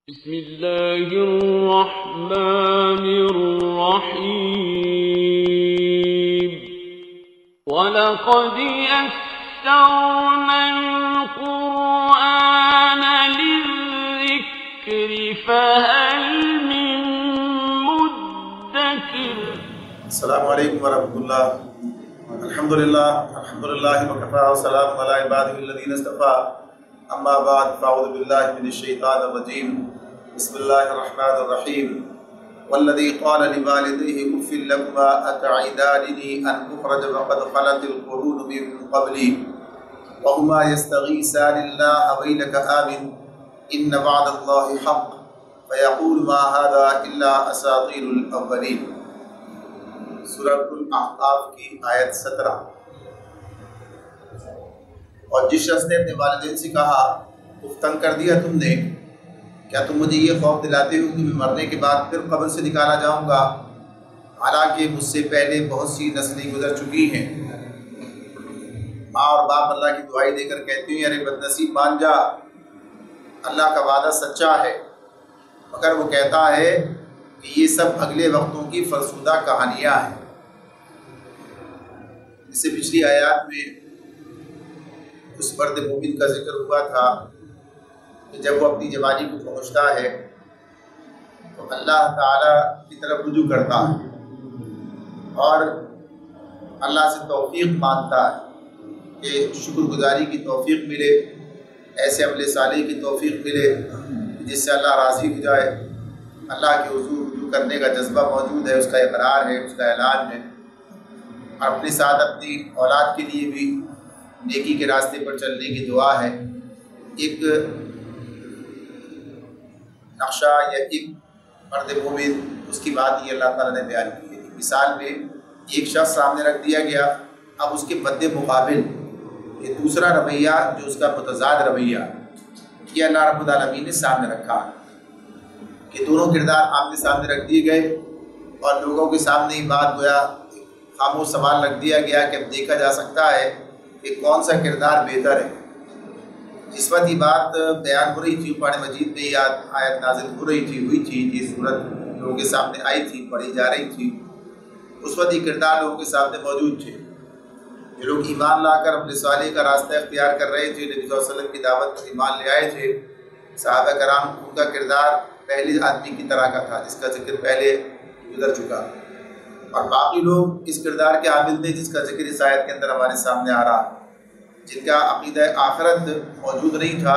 بسم الله الرحمن الرحيم ولقد يسرنا القرآن للذكر فهل من مدكر. السلام علیکم ورحمۃ اللہ. الحمد للہ وکفى وسلام علی عباده الذین اصطفى. اما بعد فاعوذ باللہ من الشیطان الرجیم. بسم اللہ الرحمن الرحیم. والذی قال لوالدیہ اف لکما اتعداننی ان اخرج وقد خلت القرون من قبلی وهما يستغيثان الله ويلك آمن ان وعد اللہ حق فيقول ما هذا الا اساطیر الاولین. سورۃ الاحقاف کی آیت 17. اور جس شخص نے اپنے والدین سے کہا تنگ کر دیا تم نے، کیا تم مجھے یہ خوف دلاتے ہو کہ میں مرنے کے بعد پھر قبر سے نکالا جاؤں گا، حالانکہ مجھ سے پہلے بہت سی نسلیں گزر چکی ہیں. ماں اور باپ اللہ کی دعائی دے کر کہتے ہیں ارے بدنصیب مان جا، اللہ کا وعدہ سچا ہے. مگر وہ کہتا ہے کہ یہ سب اگلے وقتوں کی فرسودہ کہانیاں ہیں. اس سے پچھلی آیات میں اس مرد مومن کا ذکر ہوا تھا کہ جب وہ اپنی جوانی کو پہنچتا ہے تو اللہ تعالیٰ کی طرف رجوع کرتا ہے اور اللہ سے توفیق مانگتا ہے کہ شکر گزاری کی توفیق ملے، ایسے عمل صالح کی توفیق ملے جس سے اللہ راضی ہو جائے. اللہ کے حضور رجوع کرنے کا جذبہ موجود ہے، اس کا اقرار ہے، اس کا اعلان ہے. اور اپنے ساتھ اپنی اولاد کے لیے بھی نیکی کے راستے پر چلنے کی دعا ہے. ایک نقشہ یا ایک مرد مومن، اس کی بات یہ اللہ تعالیٰ نے بیان کی ہے. مثال میں ایک شخص سامنے رکھ دیا گیا، اب اس کے مد مقابل یہ دوسرا رویہ جو اس کا متضاد رویہ یہ اللہ رب العالمین نے سامنے رکھا کہ دونوں کردار آمنے سامنے رکھ دیے گئے اور لوگوں کے سامنے یہ بات گویا خاموش سوال رکھ دیا گیا کہ اب دیکھا جا سکتا ہے کہ کون سا کردار بہتر ہے. جس وقت یہ بات بیان ہو رہی تھی قرآن مجید میں یہ آیت نازل ہو رہی تھی ہوئی تھی، یہ صورت لوگوں کے سامنے آئی تھی، پڑھی جا رہی تھی، اس وقت یہ کردار لوگوں کے سامنے موجود تھے. جو لوگ ایمان لا کر اپنے صالح کا راستہ اختیار کر رہے تھے، نبی صلی اللہ علیہ وسلم کی دعوت پر ایمان لے آئے تھے، صحابہ کرام ان کا کردار پہلے آدمی کی طرح کا تھا جس کا ذکر پہلے گزر چکا، اور باقی لوگ اس کردار کے عامل تھے جس کا ذکر اس آیت کے اندر ہمارے سامنے آ رہا، جن کا عقیدہ آخرت موجود نہیں تھا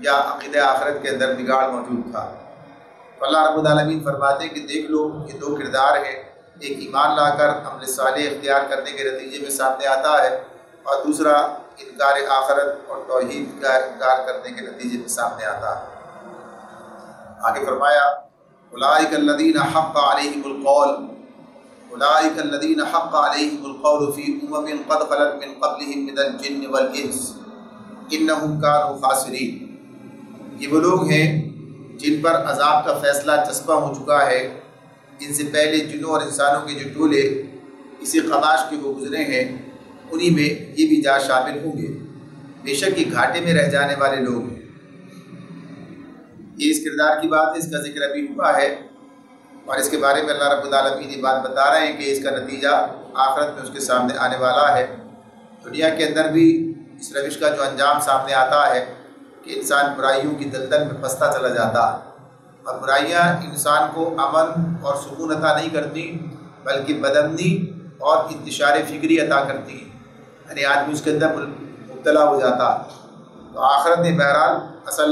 یا عقیدہ آخرت کے اندر بگاڑ موجود تھا. اللہ رب العالمین فرماتے ہیں کہ دیکھ لو یہ دو کردار ہیں، ایک ایمان لا کر عمل صالح اختیار کرنے کے نتیجے میں سامنے آتا ہے اور دوسرا انکار آخرت اور توحید کا انکار کرنے کے نتیجے میں سامنے آتا ہے. آگے فرمایا اولئک الذین حق علیہم القول اولئک الذین حق علیہم القول فی امم قد خلت من قبلہم من الجن والانس انہم کانوا خاسرین. یہ وہ لوگ ہیں جن پر عذاب کا فیصلہ چسپاں ہو چکا ہے، ان سے پہلے جنوں اور انسانوں کے جو ٹولے اسی خداش کے وہ گزرے ہیں انہی میں یہ بھی جا شامل ہوں گے. بے شک یہ گھاٹے میں رہ جانے والے لوگ ہیں. یہ اس کردار کی بات ہے، اس کا ذکر ابھی ہوا ہے اور اس کے بارے میں اللہ رب العالمین یہ بات بتا رہے ہیں کہ اس کا نتیجہ آخرت میں اس کے سامنے آنے والا ہے. دنیا کے اندر بھی اس روش کا جو انجام سامنے آتا ہے کہ انسان برائیوں کی دلدل میں پھنستا چلا جاتا ہے، اور برائیاں انسان کو امن اور سکون عطا نہیں کرتی بلکہ بدامنی اور انتشار فکری عطا کرتی ہیں، یعنی آدمی اس کے اندر مبتلا ہو جاتا ہے. تو آخرت میں بہرحال اصل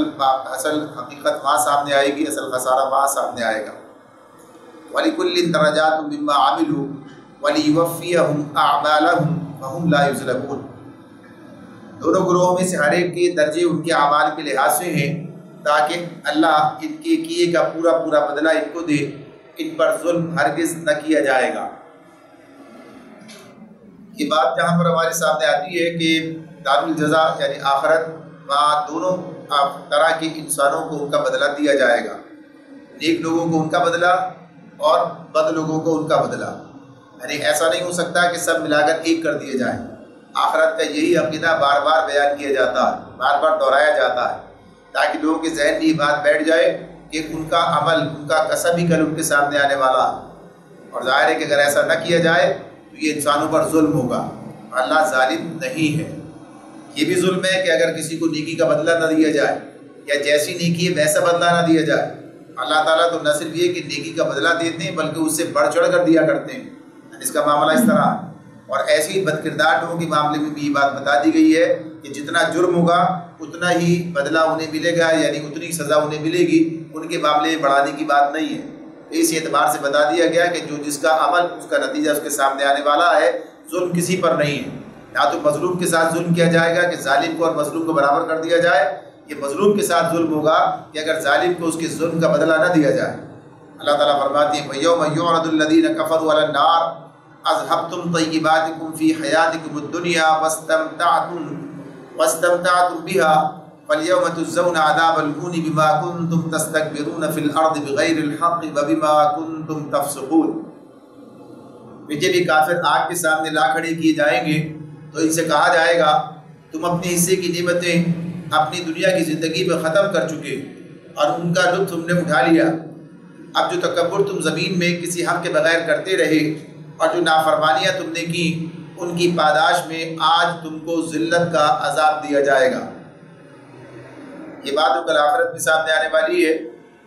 حقیقت وہاں سامنے آئے گی، اصل خسارہ وہاں سامنے آئے گا. وَلِكُلٍّ دَرَجَاتٌ مِّمَّا عَمِلُوا وَلِيُوَفِّيَهُمْ أَعْمَالَهُمْ وَهُمْ لَا يُظْلَمُونَ. دونوں گروہوں میں سے ہر ایک کے درجے ان کے اعمال کے لحاظ سے ہیں تاکہ اللہ ان کے کیے کا پورا بدلہ ان کو دے، ان پر ظلم ہرگز نہ کیا جائے گا. یہ بات جہاں پر ہمارے سامنے آتی ہے کہ دار الجزا یعنی آخرت، وہاں دونوں طرح کے انسانوں کو ان کا بدلہ دیا جائے گا، نیک لوگوں کو ان کا بدلہ اور بد لوگوں کو ان کا بدلہ. یعنی ایسا نہیں ہو سکتا کہ سب ملا کر ایک کر دیے جائیں. آخرت کا یہی عقیدہ بار بار بیان کیا جاتا ہے، بار بار دہرایا جاتا ہے تاکہ لوگوں کے ذہن میں یہ بات بیٹھ جائے کہ ان کا عمل، ان کا کسب ہی کل ان کے سامنے آنے والا ہے، اور ظاہر ہے کہ اگر ایسا نہ کیا جائے تو یہ انسانوں پر ظلم ہوگا۔ اللہ ظالم نہیں ہے۔ یہ بھی ظلم ہے کہ اگر کسی کو نیکی کا بدلہ نہ دیا جائے، یا جیسی نیکی ہے ویسا بدلہ نہ دیا جائے۔ اللہ تعالیٰ تو نہ صرف یہ کہ نیکی کا بدلہ دیتے ہیں بلکہ اس سے بڑھ چڑھ کر دیا کرتے ہیں، اس کا معاملہ اس طرح ہے۔ اور ایسی بد کردار لوگوں کے معاملے میں بھی یہ بات بتا دی گئی ہے کہ جتنا جرم ہوگا اتنا ہی بدلہ انہیں ملے گا، یعنی اتنی سزا انہیں ملے گی، ان کے معاملے میں بڑھانے کی بات نہیں ہے۔ تو اس اعتبار سے بتا دیا گیا کہ جو جس کا عمل اس کا نتیجہ اس کے سامنے آنے والا ہے، ظلم کسی پر نہیں ہے۔ یا تو مظلوم کے ساتھ ظلم کیا جائے گا کہ ظالم کو اور مظلوم کو برابر کر دیا جائے، یہ مظلوم کے ساتھ ظلم ہوگا کہ اگر ظالم کو اس کے ظلم کا بدلہ نہ دیا جائے۔ اللہ تعالیٰ فرماتے ہیں وَيَوْمَ يُعْرَضُ الَّذِينَ كَفَرُوا عَلَى النَّارِ أَذْهَبْتُمْ طَيِّبَاتِكُمْ فِي حَيَاتِكُمُ الدُّنْيَا وَاسْتَمْتَعْتُمْ بِهَا فَالْيَوْمَ تُجْزَوْنَ عَذَابَ الْهُونِ بِمَا كُنْتُمْ تَسْتَكْبِرُونَ فِي الْأَرْضِ بِغَيْرِ الْحَقِّ وَبِمَا كُنْتُمْ تَفْسُقُونَ۔ جب یہ کافر آگ کے سامنے لا کھڑے کیے جائیں گے تو ان سے کہا جائے گا تم اپنے حصے کی نعمتیں اپنی دنیا کی زندگی میں ختم کر چکے اور ان کا لطف تم نے اٹھا لیا، اب جو تکبر تم زمین میں کسی حق کے بغیر کرتے رہے اور جو نافرمانیاں تم نے کی، ان کی پاداش میں آج تم کو ذلت کا عذاب دیا جائے گا۔ یہ بات کل آخرت میں سامنے آنے والی ہے،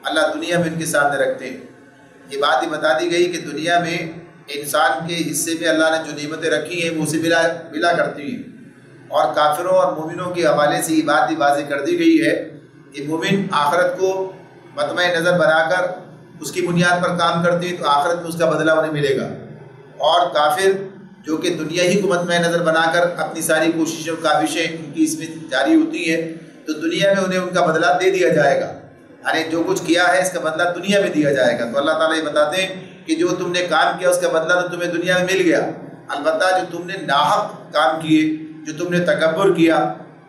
اللہ دنیا میں ان کے سامنے رکھتے ہیں۔ یہ بات یہ بتا دی گئی کہ دنیا میں انسان کے حصے میں اللہ نے جو نعمتیں رکھی ہیں وہ اسے ملا کرتی ہیں، اور کافروں اور مومنوں کے حوالے سے یہ بات بھی واضح کر دی گئی ہے کہ مومن آخرت کو مطمع نظر بنا کر اس کی بنیاد پر کام کرتے ہیں تو آخرت میں اس کا بدلہ انہیں ملے گا، اور کافر جو کہ دنیا ہی کو مطمع نظر بنا کر اپنی ساری کوششیں کاوشیں ان کی اس میں جاری ہوتی ہیں تو دنیا میں انہیں ان کا بدلہ دے دیا جائے گا، یعنی جو کچھ کیا ہے اس کا بدلہ دنیا میں دیا جائے گا۔ تو اللہ تعالیٰ یہ بتاتے ہیں کہ جو تم نے کام کیا اس کا بدلہ تو تمہیں دنیا میں مل گیا، البتہ جو تم نے ناحق کام کیے، جو تم نے تکبر کیا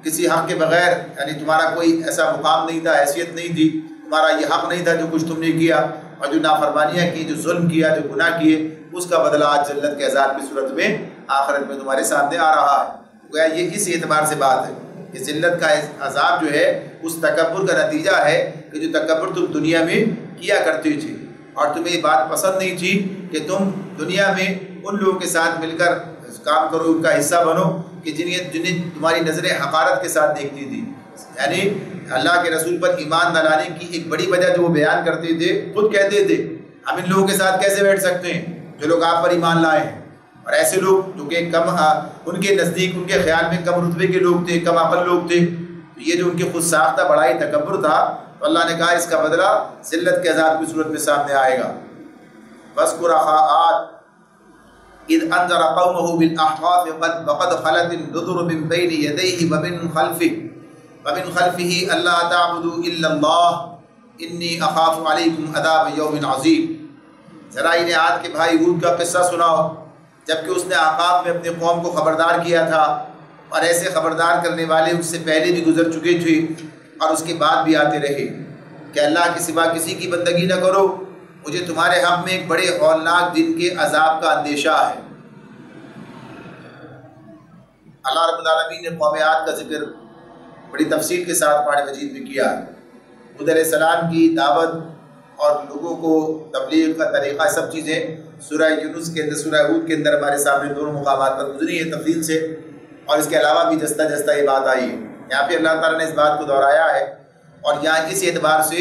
کسی حق کے بغیر، یعنی تمہارا کوئی ایسا مقام نہیں تھا، حیثیت نہیں تھی، تمہارا یہ حق نہیں تھا جو کچھ تم نے کیا، اور جو نافرمانیاں کی، جو ظلم کیا، جو گناہ کیے، اس کا بدلہ آج ذلت کے عذاب کی صورت میں آخرت میں تمہارے سامنے آ رہا ہے۔ گویا یہ اس اعتبار سے بات ہے کہ ذلت کا عذاب جو ہے اس تکبر کا نتیجہ ہے کہ جو تکبر تم دنیا میں کیا کرتے تھے، اور تمہیں یہ بات پسند نہیں تھی کہ تم دنیا میں ان لوگوں کے ساتھ مل کر کام کرو، ان کا حصہ بنو کہ جنہیں تمہاری نظریں حقارت کے ساتھ دیکھتی تھی۔ یعنی اللہ کے رسول پر ایمان نہ لانے کی ایک بڑی وجہ جو وہ بیان کرتے تھے، خود کہتے تھے ہم ان لوگوں کے ساتھ کیسے بیٹھ سکتے ہیں جو لوگ آپ پر ایمان لائے ہیں، اور ایسے لوگ جو کہ کم ان کے نزدیک، ان کے خیال میں کم رتبے کے لوگ تھے، کم عقل لوگ تھے۔ تو یہ جو ان کے خود ساختہ بڑائی تکبر تھا، تو اللہ نے کہا اس کا بدلہ ذلت کے عذاب کی صورت میں سامنے آئے گا۔ وَاذْكُرْ أَخَا عَادٍ إِذْ أَنذَرَ قَوْمَهُ بِالْأَحْقَافِ وَقَدْ خَلَتِ النُّذُرُ مِنْ بَيْنِ يَدَيْهِ وَمِنْ خَلْفِهِ أَلَّا تَعْبُدُوا إِلَّا اللَّهَ إِنِّي أَخَافُ عَلَيْكُمْ عَذَابَ يَوْمٍ عَظِيمٍ۔ ذرا انہیں عاد کے بھائی ہود کا قصہ سناؤ، جبکہ اس نے احقاف میں اپنے قوم کو خبردار کیا تھا، اور ایسے خبردار کرنے والے اس سے پہلے بھی گزر چکے تھے اور اس کے بعد بھی آتے رہے کہ اللہ کے سوا کسی کی بندگی نہ کرو، مجھے تمہارے حق میں ایک بڑے ہولناک دن کے عذاب کا اندیشہ ہے۔ اللہ رب العالمین نے قوم عاد کا ذکر بڑی تفصیل کے ساتھ قرآن مجید میں کیا ہے۔ ہود علیہ السلام کی دعوت اور لوگوں کو تبلیغ کا طریقہ، سب چیزیں سورہ یونس کے اندر، سورہ ہود کے اندر ہمارے سامنے دونوں مقامات پر گزری ہیں تفصیل سے، اور اس کے علاوہ بھی جستہ جستہ یہ بات آئی ہے۔ یہاں پہ اللہ تعالیٰ نے اس بات کو دہرایا ہے، اور یہاں اس اعتبار سے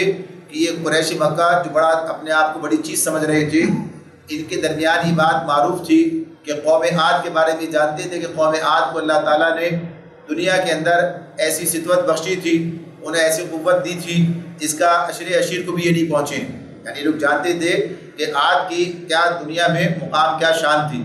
کہ یہ قریش مکہ جو بڑا اپنے آپ کو بڑی چیز سمجھ رہے تھے، ان کے درمیان یہ بات معروف تھی کہ قوم عاد کے بارے میں جانتے تھے کہ قوم عاد کو اللہ تعالیٰ نے دنیا کے اندر ایسی سطوت بخشی تھی، انہیں ایسی قوت دی تھی جس کا عشیر کو بھی یہ نہیں پہنچے، یعنی لوگ جانتے تھے کہ عاد کی کیا دنیا میں مقام، کیا شان تھی،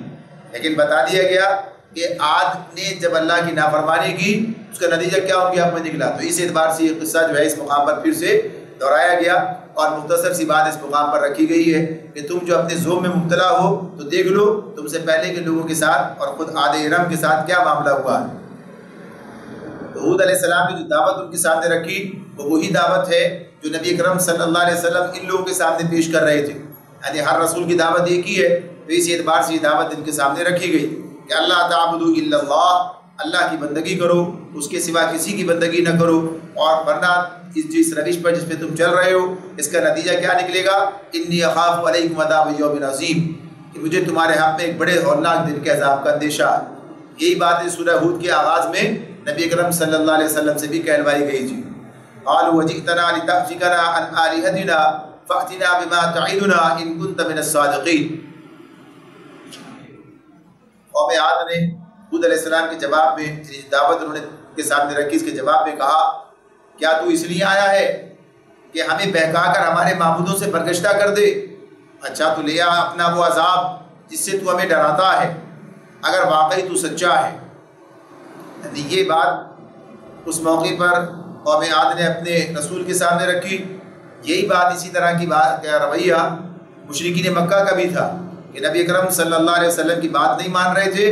لیکن بتا دیا گیا کہ عاد نے جب اللہ کی نافرمانی کی اس کا نتیجہ کیا ان کے حق میں نکلا۔ تو اس اعتبار سے یہ قصہ جو ہے اس مقام پر پھر سے دہرایا گیا، اور مختصر سی بات اس مقام پر رکھی گئی ہے کہ تم جو اپنے ذوق میں مبتلا ہو تو دیکھ لو تم سے پہلے کے لوگوں کے ساتھ اور خود عاد ارم کے ساتھ کیا معاملہ ہوا ہے۔ تو ہود علیہ السلام نے جو دعوت ان کے سامنے رکھی وہ وہی دعوت ہے جو نبی اکرم صلی اللہ علیہ وسلم ان لوگوں کے سامنے پیش کر رہے تھے، یعنی ہر رسول کی دعوت ایک ہی ہے، تو اس اعتبار سے یہ دعوت ان کے سامنے رکھی گئی کہ اللہ تعبدوا الا اللہ، اللہ کی بندگی کرو، اس کے سوا کسی کی بندگی نہ کرو، اور ورنہ اس روش پر جس پہ تم چل رہے ہو اس کا نتیجہ کیا نکلے گا؟ انی اخاف علیکم عذاب یوم عظیم، کہ مجھے تمہارے حق میں ایک بڑے ہولناک دن کے عذاب کا اندیشہ ہے۔ یہی بات سورہ ہود کے آغاز میں نبی اکرم صلی اللہ علیہ وسلم سے بھی کہلوائی گئی تھی۔ قالوا وجئتنا لتأفكنا عن آلهتنا فأتنا بما تعدنا ان كنت من الصادقین۔ قوم عاد نے ہود علیہ السلام کے جواب میں، دعوت انہوں نے کے سامنے رکھی، اس کے جواب میں کہا کیا تو اس لیے آیا ہے کہ ہمیں بہکا کر ہمارے معبودوں سے برگشتہ کر دے؟ اچھا تو لے آ اپنا وہ عذاب جس سے تو ہمیں ڈراتا ہے، اگر واقعی تو سچا ہے۔ یعنی یہ بات اس موقع پر قوم عاد نے اپنے رسول کے سامنے رکھی۔ یہی بات، اسی طرح کی بات کا رویہ مشرکین مکہ کا بھی تھا کہ نبی اکرم صلی اللہ علیہ وسلم کی بات نہیں مان رہے تھے،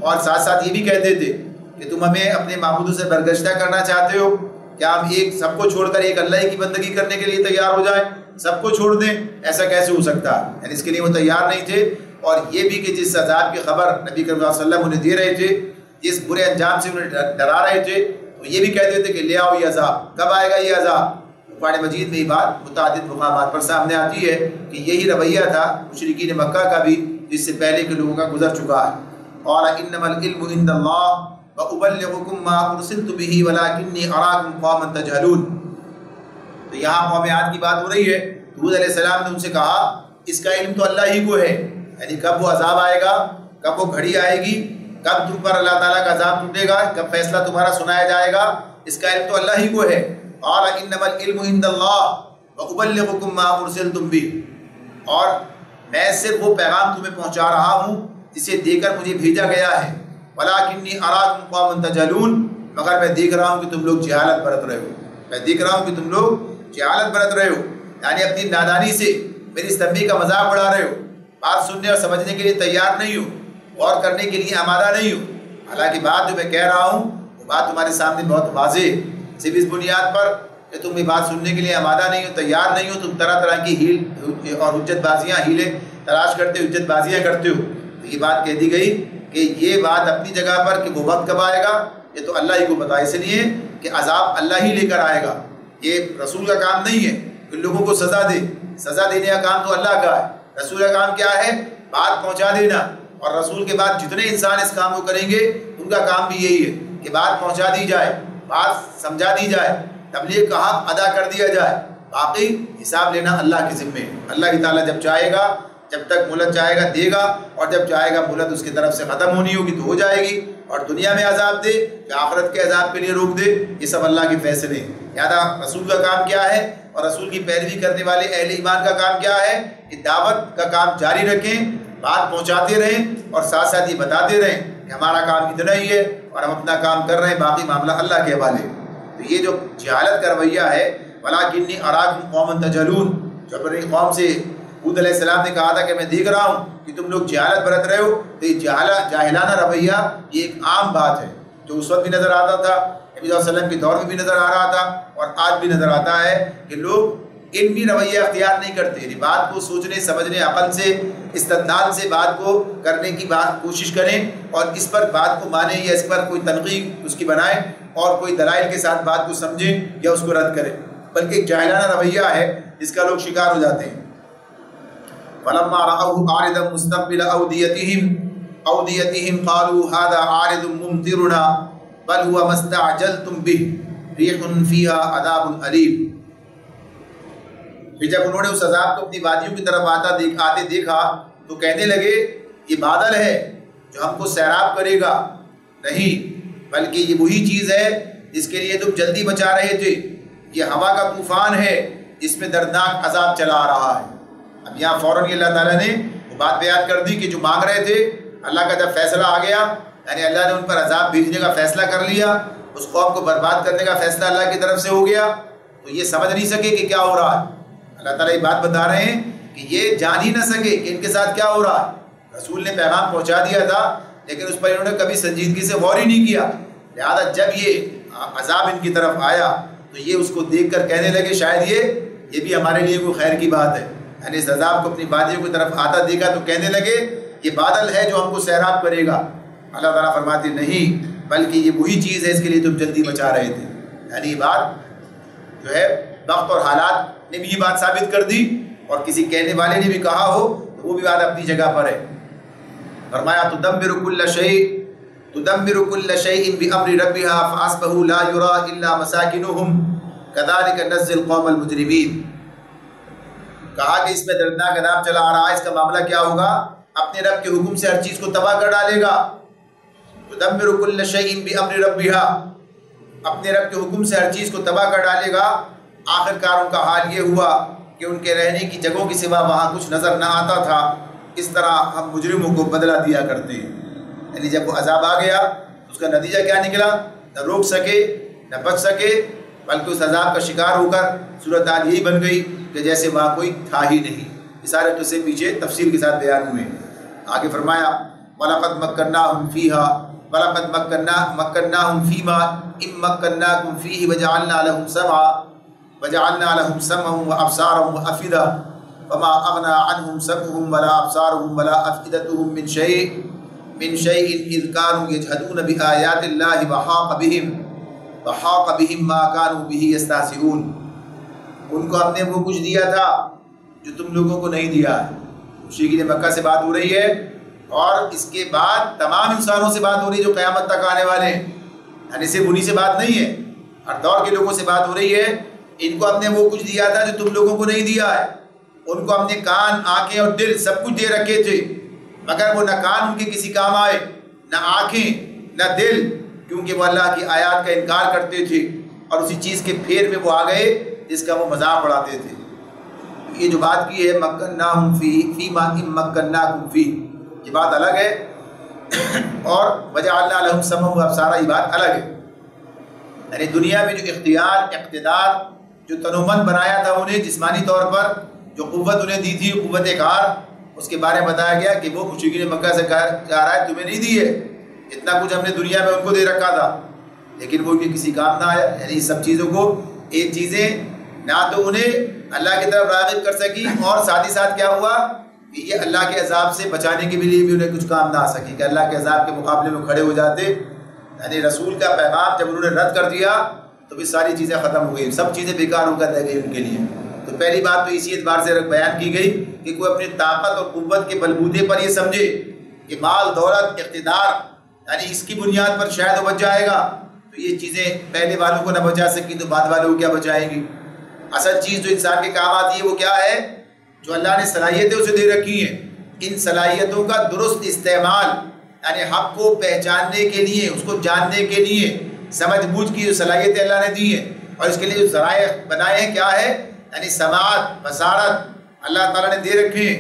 اور ساتھ ساتھ یہ بھی کہتے تھے کہ تم ہمیں اپنے معبودوں سے برگشتہ کرنا چاہتے ہو، کیا ہم ایک سب کو چھوڑ کر ایک اللہ کی بندگی کرنے کے لیے تیار ہو جائیں، سب کو چھوڑ دیں؟ ایسا کیسے ہو سکتا ہے؟ یعنی اس کے لیے وہ تیار نہیں تھے۔ اور یہ بھی کہ جس عذاب کی خبر نبی کریم صلی اللہ علیہ وسلم انہیں دے رہے تھے، جس برے انجام سے انہیں ڈرا رہے تھے، تو یہ بھی کہتے تھے کہ لے آؤ یہ عذاب، کب آئے گا یہ عذاب؟ قرآن مجید میں یہ بات متعدد مقامات پر سامنے آتی ہے کہ یہی رویہ تھا مشرکین مکہ کا بھی، جس سے پہلے کے لوگوں کا گزر چکا ہے۔ قال انما العلم عند اللہ وابلغکم ما ارسلت به ولکنی اراکم قوما تجہلون۔ تو یہاں قوم عاد کی بات ہو رہی ہے۔ ہود علیہ السلام نے ان سے کہا اس کا علم تو اللہ ہی کو ہے، یعنی کب وہ عذاب آئے گا، کب وہ گھڑی آئے گی، کب تم پر اللہ تعالیٰ کا عذاب ٹوٹے گا، کب فیصلہ تمہارا سنایا جائے گا، اس کا علم تو اللہ ہی کو ہے۔ قال انما العلم عند اللہ وابلغکم ما ارسلت به، اور میں صرف وہ پیغام تمہیں پہنچا رہا ہوں جسے دے کر مجھے بھیجا گیا ہے، ولکنی اراکم قوما تجہلون، مگر میں دیکھ رہا ہوں کہ تم لوگ جہالت برت رہے ہو، میں دیکھ رہا ہوں کہ تم لوگ جہالت برت رہے ہو، یعنی اپنی نادانی سے میری اس تنبیہ کا مذاق اڑا رہے ہو، بات سننے اور سمجھنے کے لیے تیار نہیں ہو، غور کرنے کے لیے آمادہ نہیں ہو۔ حالانکہ بات جو میں کہہ رہا ہوں وہ بات تمہارے سامنے بہت واضح ہے، صرف اس بنیاد پر کہ تم یہ بات سننے کے لیے آمادہ نہیں ہو، تیار نہیں ہو، تم طرح طرح کی ہیل اور حجت بازیاں، ہیلیں تلاش کرتے ہو، حجت بازیاں کرتے ہو۔ تو یہ بات کہہ دی گئی کہ یہ بات اپنی جگہ پر کہ وہ وقت کب آئے گا یہ تو اللہ ہی کو پتا، اس لیے کہ عذاب اللہ ہی لے کر آئے گا، یہ رسول کا کام نہیں ہے کہ لوگوں کو سزا دے، سزا دینے کا کام تو اللہ کا ہے۔ رسول کا کام کیا ہے؟ بات پہنچا دینا، اور رسول کے بعد جتنے انسان اس کام کو کریں گے ان کا کام بھی یہی ہے کہ بات پہنچا دی جائے، بات سمجھا دی جائے، تبلیغ کا حق ادا کر دیا جائے، باقی حساب لینا اللہ کے ذمے۔ اللہ تعالیٰ جب چاہے گا، جب تک مہلت چاہے گا دے گا، اور جب چاہے گا مہلت اس کی طرف سے ختم ہونی ہوگی تو ہو جائے گی، اور دنیا میں عذاب دے یا آخرت کے عذاب کے لیے روک دے، یہ سب اللہ کے فیصلے ہیں۔ یاد رسول کا کام کیا ہے اور رسول کی پیروی کرنے والے اہل ایمان کا کام کیا ہے کہ دعوت کا کام جاری رکھیں، بات پہنچاتے رہیں، اور ساتھ ساتھ یہ بتاتے رہیں کہ ہمارا کام اتنا ہی ہے اور ہم اپنا کام کر رہے ہیں، باقی معاملہ اللہ کے حوالے۔ تو یہ جو جہالت کا رویہ ہے، وَلَٰكِنِّي أَرَاكُمْ قَوْمًا تَجْهَلُونَ، جب اپنی قوم سے ہود علیہ السلام نے کہا تھا کہ میں دیکھ رہا ہوں کہ تم لوگ جہالت برت رہے ہو، تو یہ جاہلانہ رویہ یہ ایک عام بات ہے جو اس وقت بھی نظر آتا تھا، نبی صلی اللہ علیہ وسلم کے دور میں بھی نظر آ رہا تھا، اور آج بھی نظر آتا ہے کہ لوگ ان بھی رویہ اختیار نہیں کرتے، یعنی بات کو سوچنے سمجھنے عقل سے استدلال سے بات کو کرنے کی کوشش کریں، اور اس پر بات کو مانیں یا اس پر کوئی تنقید اس کی بنائیں اور کوئی دلائل کے ساتھ بات کو سمجھیں یا اس کو رد کریں، بلکہ ایک جاہلانہ رویہ ہے جس کا لوگ شکار ہو جاتے ہیں۔ فلما رأوه عارضا مستقبل أوديتهم قالوا هذا عارض ممطرنا بل هو ما استعجلتم به ريح فيها عذاب أليم۔ پھر جب انہوں نے اس عذاب کو اپنی وادیوں کی طرف آتے دیکھا تو کہنے لگے یہ بادل ہے جو ہم کو سیراب کرے گا، نہیں بلکہ یہ وہی چیز ہے جس کے لیے تم جلدی بچا رہے تھے، یہ ہوا کا طوفان ہے جس میں دردناک عذاب چلا آ رہا ہے۔ اب یہاں فوراً اللہ تعالیٰ نے وہ بات بیان کر دی کہ جو مانگ رہے تھے، اللہ کا جب فیصلہ آ گیا، یعنی اللہ نے ان پر عذاب بھیجنے کا فیصلہ کر لیا، اس قوم کو برباد کرنے کا فیصلہ اللہ کی طرف سے ہو گیا، تو یہ سمجھ نہیں سکے کہ کیا ہو رہا ہے۔ اللہ تعالیٰ یہ بات بتا رہے ہیں کہ یہ جان ہی نہ سکے کہ ان کے ساتھ کیا ہو رہا ہے۔ رسول نے پیغام پہنچا دیا تھا لیکن اس پر انہوں نے کبھی سنجیدگی سے غور ہی نہیں کیا، لہٰذا جب یہ عذاب ان کی طرف آیا تو یہ اس کو دیکھ کر کہنے لگے شاید یہ بھی ہمارے لیے کوئی خیر کی بات ہے، یعنی اس عذاب کو اپنی وادیوں کی طرف آتا دیکھا تو کہنے لگے یہ بادل ہے جو ہم کو سیراب کرے گا، اللہ تعالیٰ فرماتے نہیں، بلکہ یہ وہی چیز ہے اس کے لیے تم جلدی مچا رہے تھے. یعنی یہ بات جو ہے وقت اور حالات نے بھی یہ بات ثابت کر دی، اور کسی کہنے والے نے بھی کہا ہو تو وہ بھی بات اپنی جگہ پر ہے. فرمایا تدمر کل شیء بامر ربها فاصبحوا لا يرى الا مساكنهم كذلك نجزي القوم المجرمين. کہا کہ اس میں دردناک عذاب چلا آ رہا ہے، اس کا معاملہ کیا ہوگا؟ اپنے رب کے حکم سے ہر چیز کو تباہ کر ڈالے گا. تدمر کل شیء بامر ربها، اپنے رب کے حکم سے ہر چیز کو تباہ کر ڈالے گا. آخرکار ان کا حال یہ ہوا کہ ان کے رہنے کی جگہوں کے سوا وہاں کچھ نظر نہ آتا تھا. اس طرح ہم مجرموں کو بدلہ دیا کرتے ہیں. یعنی جب وہ عذاب آ گیا اس کا نتیجہ کیا نکلا؟ نہ روک سکے نہ بچ سکے، بلکہ اس عذاب کا شکار ہو کر صورتحال یہی بن گئی کہ جیسے وہاں کوئی تھا ہی نہیں. یہ سارے قصے پیچھے تفصیل کے ساتھ بیان ہوئے. آگے فرمایا وَلَقَدْ مَكَّنَّاهُمْ فِيهَا وَلَقَدْ مَكَّنَّاهُمْ فِي مَا إِن مَّكَّنَّاكُمْ فِيهِ وَجَعَلْنَا لَهُمْ سَمْعًا وَأَبْصَارًا وَأَفْئِدَةً فَمَا أَغْنَىٰ عَنْهُمْ سَمْعُهُمْ وَلَا أَبْصَارُهُمْ وَلَا أَفْئِدَتُهُم من شيء إذ كانوا يجحدون بآيات الله وحاق بهم ما كانوا به يستهزئون. ان کو ہم نے وہ کچھ دیا تھا جو تم لوگوں کو نہیں دیا ہے. مشرکین مکہ سے بات ہو رہی ہے، اور اس کے بعد تمام انسانوں سے بات ہو رہی ہے جو قیامت تک آنے والے ہیں. یعنی صرف انہی سے بات نہیں ہے، ہر دور کے لوگوں سے بات ہو رہی ہے. ان کو ہم نے وہ کچھ دیا تھا جو تم لوگوں کو نہیں دیا ہے. ان کو ہم نے کان، آنکھیں اور دل سب کچھ دے رکھے تھے، مگر وہ نہ کان ان کے کسی کام آئے، نہ آنکھیں، نہ دل، کیونکہ وہ اللہ کی آیات کا انکار کرتے تھے اور اسی چیز کے پھیر میں وہ آ گئے جس کا وہ مذاق اڑاتے تھے. یہ جو بات کی ہے مکناہم فی ما ان مکناکم فی، یہ بات الگ ہے، اور وجعلنا لہم سمعا وابصارا یہ بات الگ ہے. یعنی دنیا میں جو اختیار، اقتدار، جو تنومند بنایا تھا انہیں جسمانی طور پر، جو قوت انہیں دی تھی، قوت کار، اس کے بارے میں بتایا گیا کہ وہ مشرکین مکہ سے کہہ رہا ہے تمہیں نہیں دی ہے، اتنا کچھ ہم نے دنیا میں ان کو دے رکھا تھا، لیکن وہ کسی کام نہ آیا. یعنی سب چیزوں کو، یہ چیزیں نہ تو انہیں اللہ کی طرف راغب کر سکی، اور ساتھ ہی ساتھ کیا ہوا کہ یہ اللہ کے عذاب سے بچانے کے لیے بھی انہیں کچھ کام نہ آ سکی کہ اللہ کے عذاب کے مقابلے میں کھڑے ہو جاتے. یعنی رسول کا پیغام جب انہوں نے رد کر دیا تو بھی ساری چیزیں ختم ہو گئی، سب چیزیں بیکار ہو کر رہ گئی ان کے لیے. تو پہلی بات تو اسی اعتبار سے بیان کی گئی کہ کوئی اپنی طاقت اور قوت کے بلبوتے پر یہ سمجھے کہ مال، دولت، اقتدار، یعنی اس کی بنیاد پر شاید وہ بچ جائے گا، تو یہ چیزیں پہلے والوں کو نہ بچا سکی تو بعد والوں کو کیا بچائیں گی؟ اصل چیز جو انسان کے کام آتی ہے وہ کیا ہے؟ جو اللہ نے صلاحیتیں اسے دے رکھی ہیں، ان صلاحیتوں کا درست استعمال، یعنی حق کو پہچاننے کے لیے، اس کو جاننے کے لیے سمجھ بوجھ کی جو صلاحیتیں اللہ نے دی ہیں، اور اس کے لیے جو ذرائع بنائے ہیں کیا ہے؟ یعنی سماعت، بصارت اللہ تعالیٰ نے دے رکھے ہیں.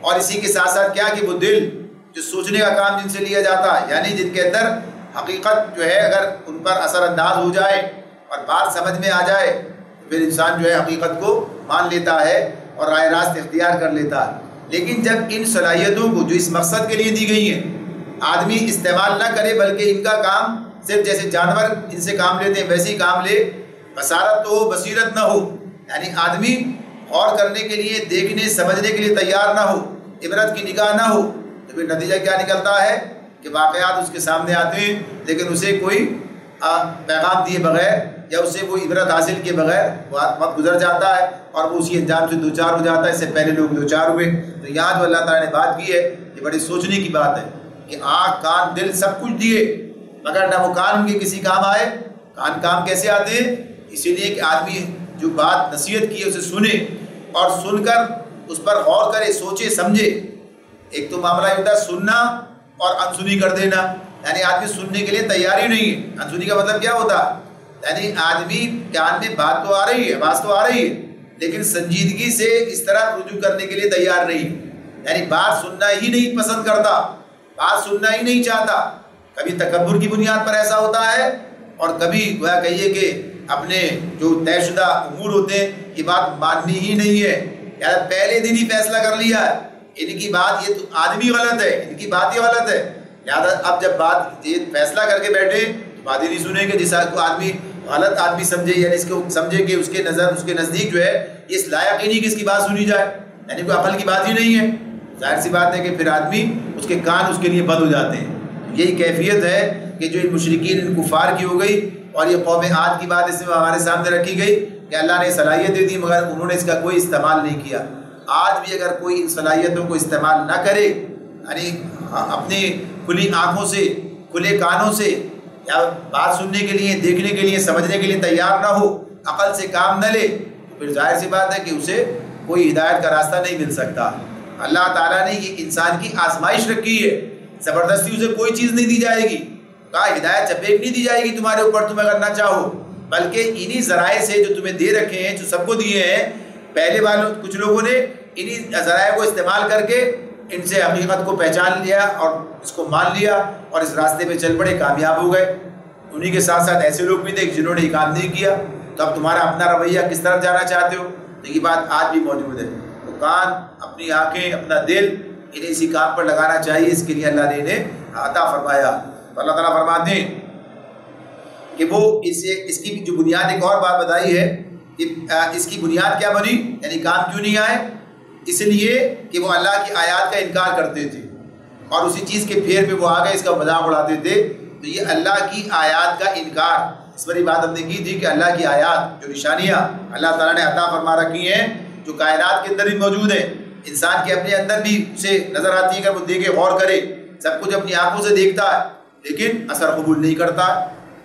اور اسی کے ساتھ ساتھ کیا کہ وہ دل جو سوچنے کا کام جن سے لیا جاتا ہے، یعنی جن کے اندر حقیقت جو ہے اگر ان پر اثر انداز ہو جائے اور بات سمجھ میں آ جائے تو پھر انسان جو ہے حقیقت کو مان لیتا ہے اور راہ راست اختیار کر لیتا ہے. لیکن جب ان صلاحیتوں کو جو اس مقصد کے لیے دی گئی ہیں آدمی استعمال نہ کرے، بلکہ ان کا کام صرف جیسے جانور ان سے کام لیتے ہیں ویسے ہی کام لے، بصارت تو ہو، بصیرت نہ ہو، یعنی آدمی غور کرنے کے لیے، دیکھنے سمجھنے کے لیے تیار نہ ہو، عبرت کی نگاہ نہ ہو، تو پھر نتیجہ کیا نکلتا ہے کہ واقعات اس کے سامنے آتے ہیں لیکن اسے کوئی پیغام دیے بغیر یا اسے وہ عبرت حاصل کیے بغیر وقت گزر جاتا ہے اور وہ اسی انجام سے دوچار ہو جاتا ہے. اس سے پہلے لوگ دوچار ہوئے. تو یہاں جو اللہ تعالیٰ نے بات کی ہے یہ بڑی سوچنے کی بات ہے کہ آنکھ، کان، دل سب کچھ دیے مگر نہ وہ کان ان کے کسی کام آئے. کان کام کیسے آتے ہیں؟ اسی لیے کہ آدمی جو بات نصیحت کی ہے اسے سنے اور سن کر اس پر غور کرے، سوچے، سمجھے. ایک تو معاملہ یہ ہوتا ہے سننا اور انسنی کر دینا، یعنی آدمی سننے کے لیے تیار ہی نہیں ہے. انسنی کا مطلب کیا ہوتا ہے؟ یعنی آدمی کان میں بات تو آ رہی ہے، آواز تو آ رہی ہے، لیکن سنجیدگی سے اس طرح رجوع کرنے کے لیے تیار نہیں، یعنی بات سننا ہی نہیں پسند کرتا، بات سننا ہی نہیں چاہتا. کبھی تکبر کی بنیاد پر ایسا ہوتا ہے اور کبھی گویا کہیے کہ اپنے جو طے شدہ امور ہوتے ہیں یہ بات ماننی ہی نہیں ہے، یا پہلے دن ہی فیصلہ کر لیا ہے ان کی بات، یہ تو آدمی غلط ہے، ان کی بات ہی غلط ہے، لہٰذا اب جب بات یہ فیصلہ کر کے بیٹھے تو بات ہی نہیں سنیں گے. جس کو آدمی غلط آدمی سمجھے، یعنی اس کو سمجھے کہ اس کے نزدیک جو ہے اس لائق ہی نہیں کہ اس کی بات سنی جائے، یعنی کوئی عقل کی بات ہی نہیں ہے. ظاہر سی بات ہے کہ پھر آدمی اس کے کان اس کے لیے بند ہو جاتے ہیں. یہی کیفیت ہے کہ جو ان مشرکین ان کفار کی ہو گئی، اور یہ قوم عاد کی بات اس میں ہمارے سامنے رکھی گئی کہ اللہ نے صلاحیت دے دی مگر انہوں نے اس کا کوئی استعمال نہیں کیا۔ آج بھی اگر کوئی ان صلاحیتوں کو استعمال نہ کرے، یعنی اپنی کھلی آنکھوں سے کھلے کانوں سے یا بات سننے کے لیے، دیکھنے کے لیے، سمجھنے کے لیے تیار نہ ہو، عقل سے کام نہ لے، تو پھر ظاہر سی بات ہے کہ اسے کوئی ہدایت کا راستہ نہیں مل سکتا۔ اللہ تعالیٰ نے یہ انسان کی آزمائش رکھی ہے، زبردستی اسے کوئی چیز نہیں دی جائے گی، کہا ہدایت چپیٹ نہیں دی جائے گی تمہارے اوپر تم اگر نہ چاہو، بلکہ انہی ذرائع سے جو تمہیں دے رکھے ہیں، جو سب کو دیے ہیں، پہلے والوں کچھ لوگوں نے انہی ذرائع کو استعمال کر کے ان سے حقیقت کو پہچان لیا اور اس کو مان لیا اور اس راستے پہ چل پڑے، کامیاب ہو گئے۔ انہی کے ساتھ ساتھ ایسے لوگ بھی تھے جنہوں نے یہ کام نہیں کیا، تو اب تمہارا اپنا رویہ کس طرف جانا چاہتے ہو؟ تو یہ بات آج بھی موجود ہے۔ تو کان، اپنی آنکھیں، اپنا دل انہیں اسی کام پر لگانا چاہیے، اس کے لیے اللہ نے انہیں عطا فرمایا۔ تو اللہ تعالیٰ فرماتے ہیں کہ وہ اس کی جو بنیاد، ایک اور بات بتائی ہے کہ اس کی بنیاد کیا بنی، یعنی کام کیوں نہیں آئے؟ اس لیے کہ وہ اللہ کی آیات کا انکار کرتے تھے اور اسی چیز کے پھیر میں وہ آ گئے، اس کا مذاق اڑاتے تھے۔ تو یہ اللہ کی آیات کا انکار، اس پر بات ہم نے کی تھی کہ اللہ کی آیات، جو نشانیاں اللہ تعالیٰ نے عطا فرما رکھی ہیں، جو کائنات کے اندر بھی موجود ہیں، انسان کے اپنے اندر بھی اسے نظر آتی ہے، اگر وہ دیکھے، غور کرے، سب کچھ اپنی آنکھوں سے دیکھتا ہے لیکن اثر قبول نہیں کرتا،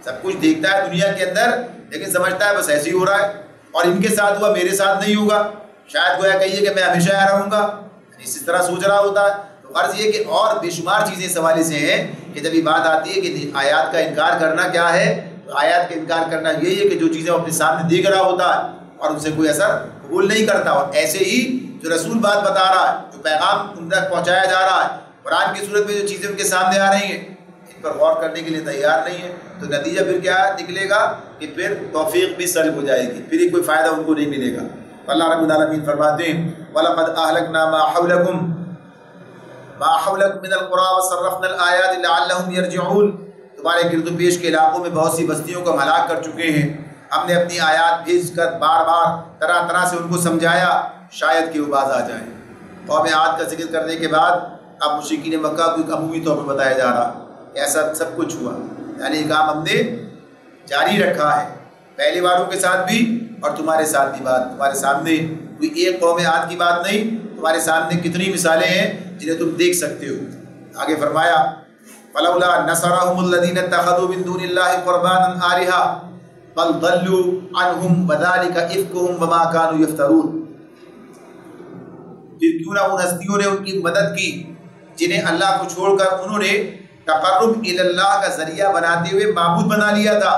سب کچھ دیکھتا ہے دنیا کے اندر لیکن سمجھتا ہے بس ایسے ہی ہو رہا ہے، اور ان کے ساتھ ہوا میرے ساتھ نہیں ہوگا، شاید گویا کہیے کہ میں ہمیشہ آ رہوں گا، اس طرح سوچ رہا ہوتا ہے۔ تو غرض یہ کہ اور بے شمار چیزیں اس حوالے سے ہیں کہ جب یہ بات آتی ہے کہ آیات کا انکار کرنا کیا ہے، تو آیات کا انکار کرنا یہی ہے کہ جو چیزیں اپنے سامنے دیکھ رہا ہوتا ہے اور ان سے کوئی اثر قبول نہیں کرتا، اور ایسے ہی جو رسول بات بتا رہا ہے، جو پیغام ان تک پہنچایا جا رہا ہے، قرآن کی صورت میں جو چیزیں ان کے سامنے آ رہی ہیں، ان پر غور کرنے کے لیے تیار نہیں ہے، تو نتیجہ پھر کیا نکلے گا کہ پھر توفیق بھی سلب ہو جائے گی، پھر ہی کوئی فائدہ ان کو نہیں ملے گا۔ اللہ رب العالمین فرماتے ہیں وَلَقَدْ أَهْلَكْنَا مَا حَوْلَكُم مِّنَ الْقُرَىٰ وَصَرَّفْنَا الْآيَاتِ لَعَلَّهُمْ يَرْجِعُونَ، تمہارے گرد و پیش کے علاقوں میں بہت سی بستیوں کو ہم ہلاک کر چکے ہیں، ہم نے اپنی آیات بھیج کر بار بار طرح طرح سے ان کو سمجھایا، شاید کہ وہ باز آ جائیں۔ قوم عاد کا ذکر کرنے کے بعد اب مشرکین مکہ کو ایک عمومی طور پر بتایا جا رہا کہ ایسا سب کچھ ہوا، یعنی یہ کام ہم نے جاری رکھا ہے، پہلے والوں کے ساتھ بھی اور تمہارے ساتھ بھی بات، تمہارے سامنے کوئی ایک قوم عاد کی بات نہیں، تمہارے سامنے کتنی مثالیں ہیں جنہیں تم دیکھ سکتے ہو۔ آگے فرمایا فَلَوْلَا نَصَرَهُمُ الَّذِينَ اتَّخَذُوا مِن دُونِ اللَّهِ قُرْبَانًا آلِهَةً بَلْ ضَلُّوا عَنْهُمْ وَذَلِكَ إِفْكُهُمْ وَمَا كَانُوا يَفْتَرُونَ، پھر کیوں نہ ان ہستیوں نے ان کی مدد کی جنہیں اللہ کو چھوڑ کر انہوں نے تقرب الی اللہ کا ذریعہ بناتے ہوئے معبود بنا لیا تھا،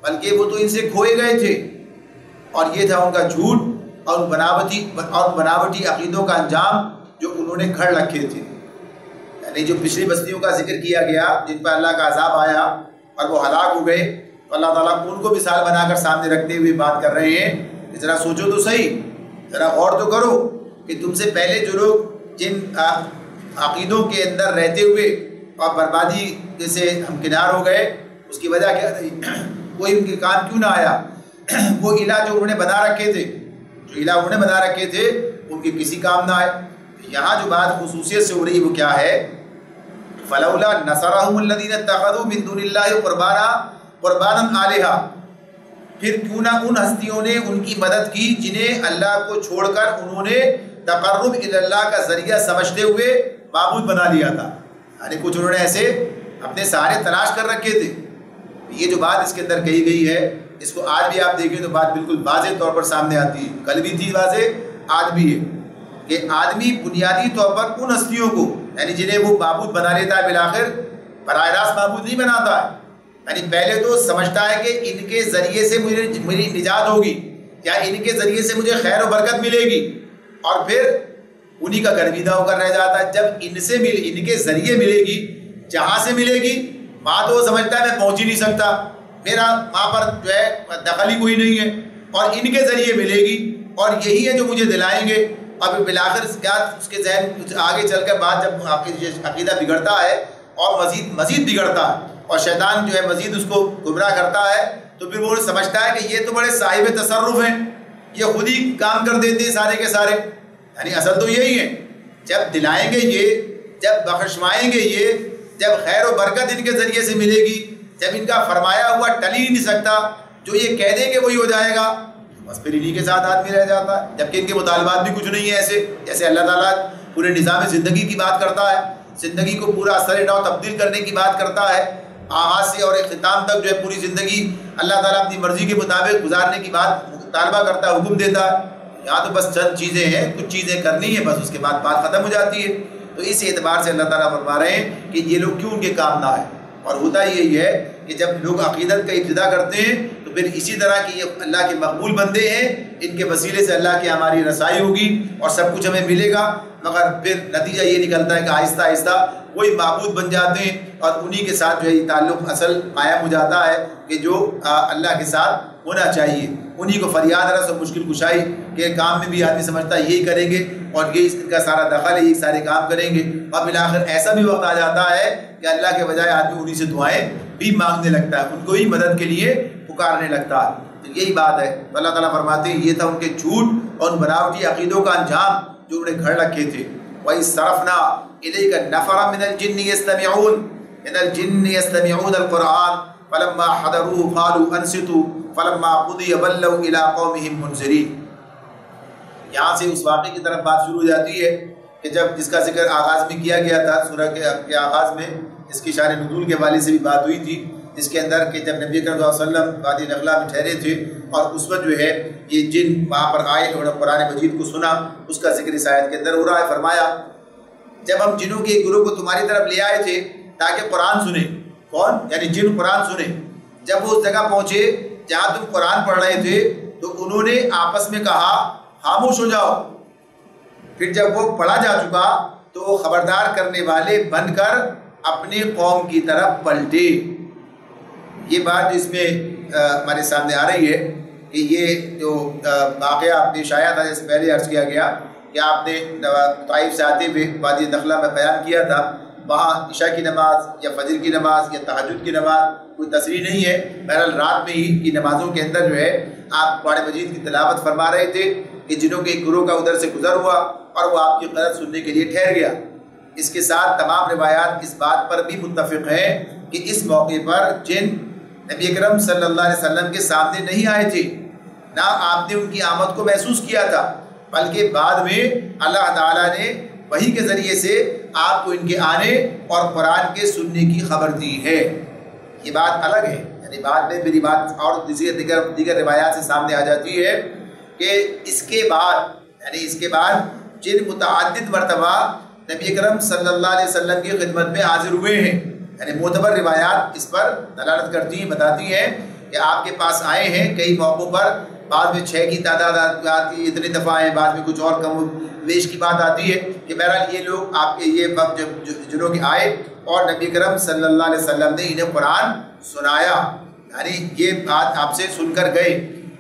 بلکہ وہ تو ان سے کھوئے گئے تھے، اور یہ تھا ان کا جھوٹ اور بناوٹی عقیدوں کا انجام جو انہوں نے گھڑ رکھے تھے۔ یعنی جو پچھلی بستیوں کا ذکر کیا گیا جن پر اللہ کا عذاب آیا اور وہ ہلاک ہو گئے، تو اللہ تعالیٰ ان کو مثال بنا کر سامنے رکھتے ہوئے بات کر رہے ہیں کہ ذرا سوچو تو صحیح، ذرا غور تو کرو کہ تم سے پہلے جو لوگ جن عقیدوں کے اندر رہتے ہوئے اور بربادی جیسے ہمکنار ہو گئے، اس کی وجہ کیا رہی؟ کوئی ان کے کام کیوں نہ آیا؟ وہ الہ جو انہوں نے بنا رکھے تھے، جو الہ انہوں نے بنا رکھے تھے، ان کے کسی کام نہ آئے۔ یہاں جو بات خصوصیت سے ہو رہی وہ کیا ہے؟ فَلَوْلَا نَصَرَهُمُ الَّذِينَ اتَّخَذُوا مِن دُونِ اللَّهِ قُرْبَانًا آلِهَةً، پھر کیوں نہ ان ہستیوں نے ان کی مدد کی جنہیں اللہ کو چھوڑ کر انہوں نے تقرب الی اللہ کا ذریعہ سمجھتے ہوئے معبود بنا لیا تھا، یعنی کچھ انہوں نے ایسے اپنے سہارے تلاش کر رکھے تھے۔ یہ جو بات اس کے اندر کہی گئی ہے، اس کو آج بھی آپ دیکھیں تو بات بالکل واضح طور پر سامنے آتی ہے، کل بھی تھی واضح، آج بھی ہے کہ آدمی بنیادی طور پر ان ہستیوں کو، یعنی جنہیں وہ معبود بنا لیتا ہے، بالآخر براہ راست معبود نہیں بناتا ہے، یعنی پہلے تو سمجھتا ہے کہ ان کے ذریعے سے میری نجات ہوگی، یا ان کے ذریعے سے مجھے خیر و برکت ملے گی، اور پھر انہی کا گرویدہ ہو کر رہ جاتا ہے۔ جب ان کے ذریعے ملے گی، جہاں سے ملے گی وہاں تو وہ سمجھتا ہے میں پہنچ ہی نہیں سکتا، میرا وہاں پر جو ہے دخل ہی کوئی نہیں ہے، اور ان کے ذریعے ملے گی اور یہی ہے جو مجھے دلائیں گے۔ اب بالآخر کیا اس کے ذہن آگے چل کر بعد جب عقیدہ بگڑتا ہے اور مزید بگڑتا ہے اور شیطان جو ہے مزید اس کو گمراہ کرتا ہے، تو پھر وہ سمجھتا ہے کہ یہ تو بڑے صاحب تصرف ہیں، یہ خود ہی کام کر دیتے ہیں سارے کے سارے۔ یعنی اصل تو یہی ہے، جب دلائیں گے یہ، جب بخشوائیں گے یہ، جب خیر و برکت ان کے ذریعے سے ملے گی، جب ان کا فرمایا ہوا ٹل ہی نہیں سکتا، جو یہ کہہ دیں کہ وہی ہو جائے گا، بس پھر انہی کے ساتھ آدمی رہ جاتا ہے، جبکہ ان کے مطالبات بھی کچھ نہیں ہیں ایسے. جیسے اللہ تعالیٰ پورے نظام زندگی کی بات کرتا ہے، زندگی کو پورا اثر نو تبدیل کرنے کی بات کرتا ہے، آغاز سے اور اختتام تک جو ہے پوری زندگی اللہ تعالیٰ اپنی مرضی کے مطابق گزارنے کی بات مطالبہ کرتا ہے، حکم دیتا ہے. یہاں تو بس چند چیزیں ہیں، کچھ چیزیں کرنی ہیں، بس اس کے بعد بات ختم ہو جاتی ہے. تو اس اعتبار سے اللہ تعالیٰ فرما رہے ہیں کہ یہ لوگ کیوں ان کے کام نہ آئے. اور ہوتا یہی ہے کہ جب لوگ عقیدت کا ابتدا کرتے ہیں تو پھر اسی طرح کی یہ اللہ کے مقبول بندے ہیں، ان کے وسیلے سے اللہ کی ہماری رسائی ہوگی اور سب کچھ ہمیں ملے گا، مگر پھر نتیجہ یہ نکلتا ہے کہ آہستہ آہستہ وہی معبود بن جاتے ہیں اور انہی کے ساتھ جو ہے یہ تعلق اصل قائم ہو جاتا ہے کہ جو اللہ کے ساتھ ہونا چاہیے. انہی کو فریاد رس اور مشکل کشائی کے کام میں بھی آدمی سمجھتا ہے یہی کریں گے اور یہ اس کا سارا دخل ہے، یہ سارے کام کریں گے، اور بالآخر ایسا بھی وقت آ جاتا ہے کہ اللہ کے بجائے آدمی انہی سے دعائیں بھی مانگنے لگتا ہے، ان کو ہی مدد کے لیے پکارنے لگتا ہے. تو یہی بات ہے. تو اللہ تعالیٰ فرماتے ہیں یہ تھا ان کے جھوٹ اور ان بناوٹی عقیدوں کا انجام جو انہیں گھڑ رکھے تھے. وَإِذْ صَرَفْنَا إِلَيْكَ نَفَرًا مِنَ الْجِنِّ يَسْتَمِعُونَ الْقُرْآنَ فَلَمَّا حَضَرُوهُ قَالُوا أَنصِتُوا فَلَمَّا قُضِيَ وَلَّوْا إِلَىٰ قَوْمِهِمْ مُنذِرِينَ. یہاں سے اس واقعے کی طرف بات شروع ہو جاتی ہے کہ جب جس کا ذکر آغاز میں کیا گیا تھا، سورہ کے آغاز میں اس کی شان نزول کے حوالے سے بھی بات ہوئی تھی، جس کے اندر کہ جب نبی کریم صلی اللہ علیہ وسلم وادی نخلا میں ٹھہرے تھے اور اس وقت جو ہے یہ جن وہاں پر آئے، انہوں نے قرآن مجید کو سنا، اس کا ذکر اس آیت کے اندر ہو رہا ہے. فرمایا جب ہم جنوں کے ایک گروہ کو تمہاری طرف لے آئے تھے تاکہ قرآن سنیں. کون؟ یعنی جن قرآن سنیں. جب وہ اس جگہ پہنچے جہاں تم قرآن پڑھ رہے تھے تو انہوں نے آپس میں کہا خاموش ہو جاؤ. پھر جب وہ پڑھا جا چکا تو وہ خبردار کرنے والے بن کر اپنی قوم کی طرف پلٹے. یہ بات اس میں ہمارے سامنے آ رہی ہے کہ یہ جو واقعہ آپ نے شاید تھا، جیسے پہلے عرض کیا گیا کہ آپ نے طائف سے آتے ہوئے وادی نخلا میں بیان کیا تھا، وہاں عشاء کی نماز یا فجر کی نماز یا تہجد کی نماز کوئی تصریح نہیں ہے. بہرحال رات میں ہی کی نمازوں کے اندر جو ہے آپ قرآن مجید کی تلاوت فرما رہے تھے کہ جنہوں کے ایک گروہ کا ادھر سے گزر ہوا اور وہ آپ کی قرأت سننے کے لیے ٹھہر گیا. اس کے ساتھ تمام روایات اس بات پر بھی متفق ہیں کہ اس موقع پر جن نبی اکرم صلی اللہ علیہ وسلم کے سامنے نہیں آئے تھے، نہ آپ نے ان کی آمد کو محسوس کیا تھا، بلکہ بعد میں اللہ تعالیٰ نے وحی کے ذریعے سے آپ کو ان کے آنے اور قرآن کے سننے کی خبر دی ہے. یہ بات الگ ہے، یعنی بعد میں میری بات اور دیگر روایات سے سامنے آ جاتی ہے کہ اس کے بعد جن متعدد مرتبہ نبی اکرم صلی اللہ علیہ وسلم کی خدمت میں حاضر ہوئے ہیں، یعنی معتبر روایات اس پر دلالت کرتی ہیں، بتاتی ہیں کہ آپ کے پاس آئے ہیں کئی موقعوں پر. بعد میں 6 کی تعداد آتی ہے، اتنی دفعہ ہیں، بعد میں کچھ اور کم ویش کی بات آتی ہے کہ بہرحال یہ لوگ آپ کے یہ وقت جنہوں کے آئے اور نبی کرم صلی اللہ علیہ وسلم نے انہیں قرآن سنایا، یعنی یہ بات آپ سے سن کر گئے.